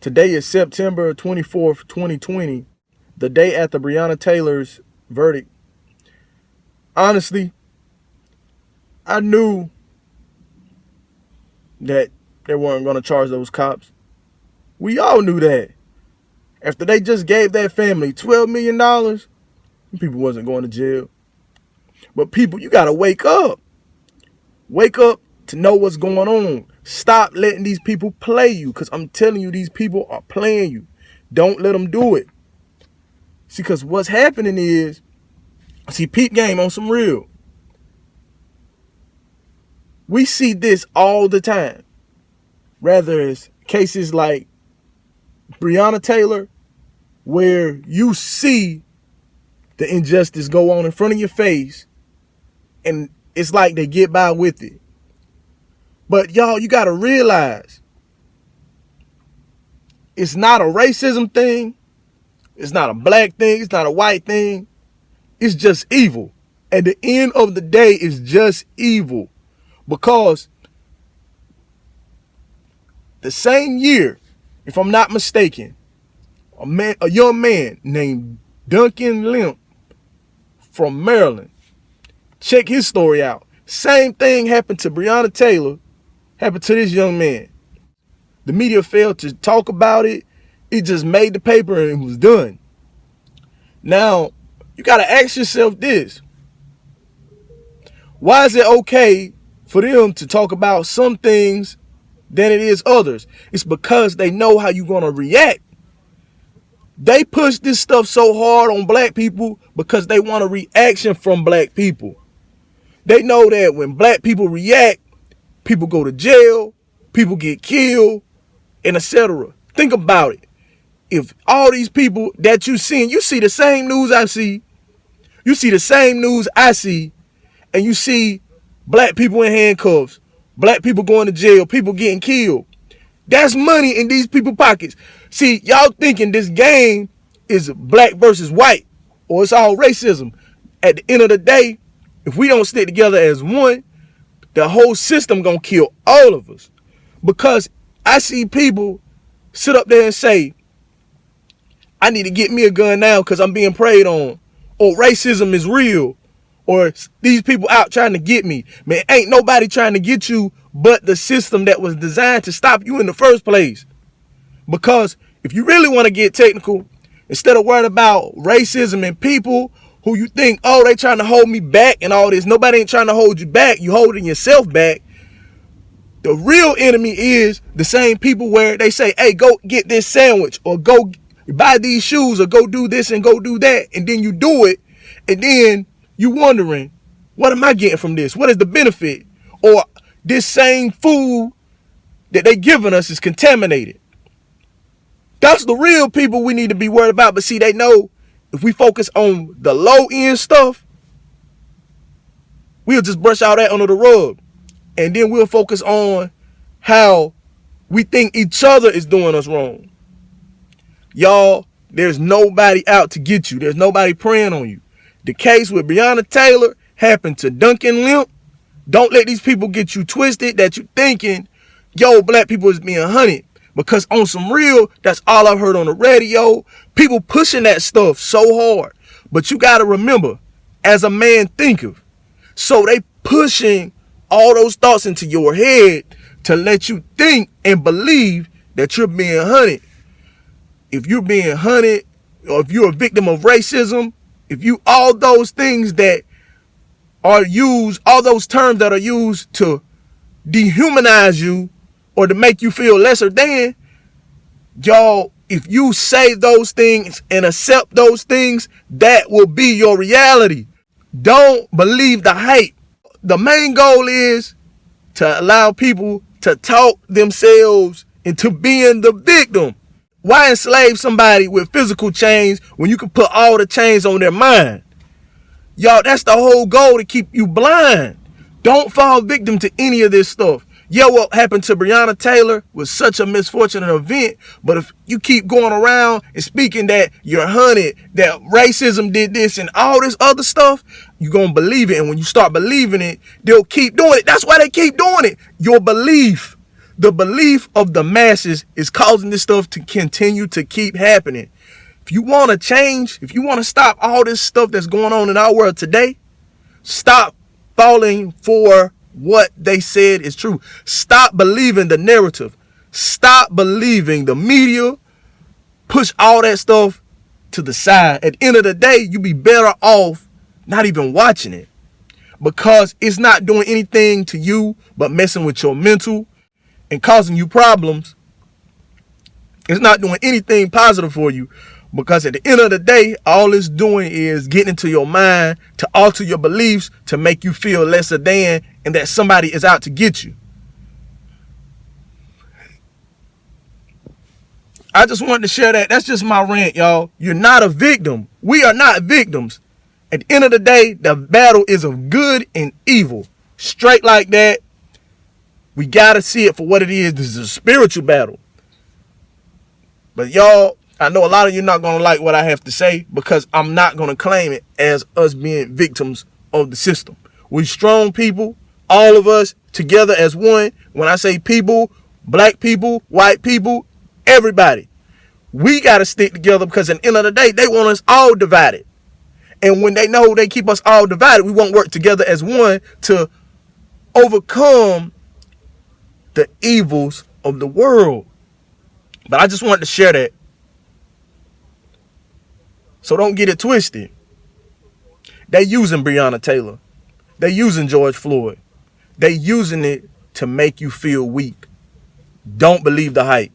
Today is September 24th, 2020, the day after Breonna Taylor's verdict. Honestly, I knew that they weren't going to charge those cops. We all knew that. After they just gave that family $12 million, people wasn't going to jail. But people, you got to wake up. Wake up to know what's going on. Stop letting these people play you, because I'm telling you, these people are playing you. Don't let them do it. See, because what's happening is, see, peep game on some real. We see this all the time. Rather it's cases like Breonna Taylor, where you see the injustice go on in front of your face, and it's like they get by with it. But y'all, you got to realize, it's not a racism thing. It's not a black thing. It's not a white thing. It's just evil. At the end of the day, it's just evil. Because the same year, if I'm not mistaken, a young man named Duncan Limp from Maryland, check his story out. Same thing happened to Breonna Taylor, happened to this young man. The media failed to talk about it. It just made the paper and it was done. Now, you got to ask yourself this. Why is it okay for them to talk about some things than it is others? It's because they know how you're going to react. They push this stuff so hard on black people because they want a reaction from black people. They know that when black people react, people go to jail, people get killed, and etc. Think about it. If all these people that you see the same news I see, you see the same news I see, and you see black people in handcuffs, black people going to jail, people getting killed. That's money in these people's pockets. See, y'all thinking this game is black versus white, or it's all racism. At the end of the day, if we don't stick together as one, the whole system gonna kill all of us. Because I see people sit up there and say, I need to get me a gun now because I'm being preyed on, or racism is real, or these people out trying to get me. Man, ain't nobody trying to get you but the system that was designed to stop you in the first place. Because if you really want to get technical, instead of worrying about racism and people who you think, oh, they trying to hold me back and all this, nobody ain't trying to hold you back. You holding yourself back. The real enemy is the same people where they say, hey, go get this sandwich, or go buy these shoes, or go do this and go do that. And then you do it. And then you wondering, what am I getting from this? What is the benefit? Or this same food that they giving us is contaminated. That's the real people we need to be worried about. But see, they know if we focus on the low end stuff, we'll just brush all that under the rug. And then we'll focus on how we think each other is doing us wrong. Y'all, there's nobody out to get you. There's nobody preying on you. The case with Breonna Taylor happened to Duncan Limp. Don't let these people get you twisted that you thinking, yo, black people is being hunted. Because on some real, that's all I've heard on the radio. People pushing that stuff so hard. But you got to remember, as a man thinketh, so they pushing all those thoughts into your head to let you think and believe that you're being hunted. If you're being hunted, or if you're a victim of racism, if you, all those things that are used, all those terms that are used to dehumanize you or to make you feel lesser than, y'all, if you say those things and accept those things, that will be your reality. Don't believe the hype. The main goal is to allow people to talk themselves into being the victim. Why enslave somebody with physical chains when you can put all the chains on their mind? Y'all, that's the whole goal, to keep you blind. Don't fall victim to any of this stuff. Yeah, what happened to Breonna Taylor was such a misfortunate event, but if you keep going around and speaking that you're hunted, that racism did this and all this other stuff, you're going to believe it. And when you start believing it, they'll keep doing it. That's why they keep doing it. Your belief. The belief of the masses is causing this stuff to continue to keep happening. If you want to change, if you want to stop all this stuff that's going on in our world today, stop falling for what they said is true. Stop believing the narrative. Stop believing the media. Push all that stuff to the side. At the end of the day, you be better off not even watching it, because it's not doing anything to you but messing with your mental and causing you problems. It's not doing anything positive for you, because at the end of the day, all it's doing is getting into your mind to alter your beliefs, to make you feel lesser than and that somebody is out to get you. I just wanted to share that. That's just my rant, y'all. You're not a victim. We are not victims. At the end of the day, the battle is of good and evil. Straight like that. We got to see it for what it is. This is a spiritual battle. But y'all, I know a lot of you are not going to like what I have to say, because I'm not going to claim it as us being victims of the system. We strong people, all of us together as one. When I say people, black people, white people, everybody, we got to stick together, because at the end of the day, they want us all divided. And when they know they keep us all divided, we won't work together as one to overcome the evils of the world. But I just wanted to share that. So don't get it twisted. They using Breonna Taylor. They using George Floyd. They using it to make you feel weak. Don't believe the hype.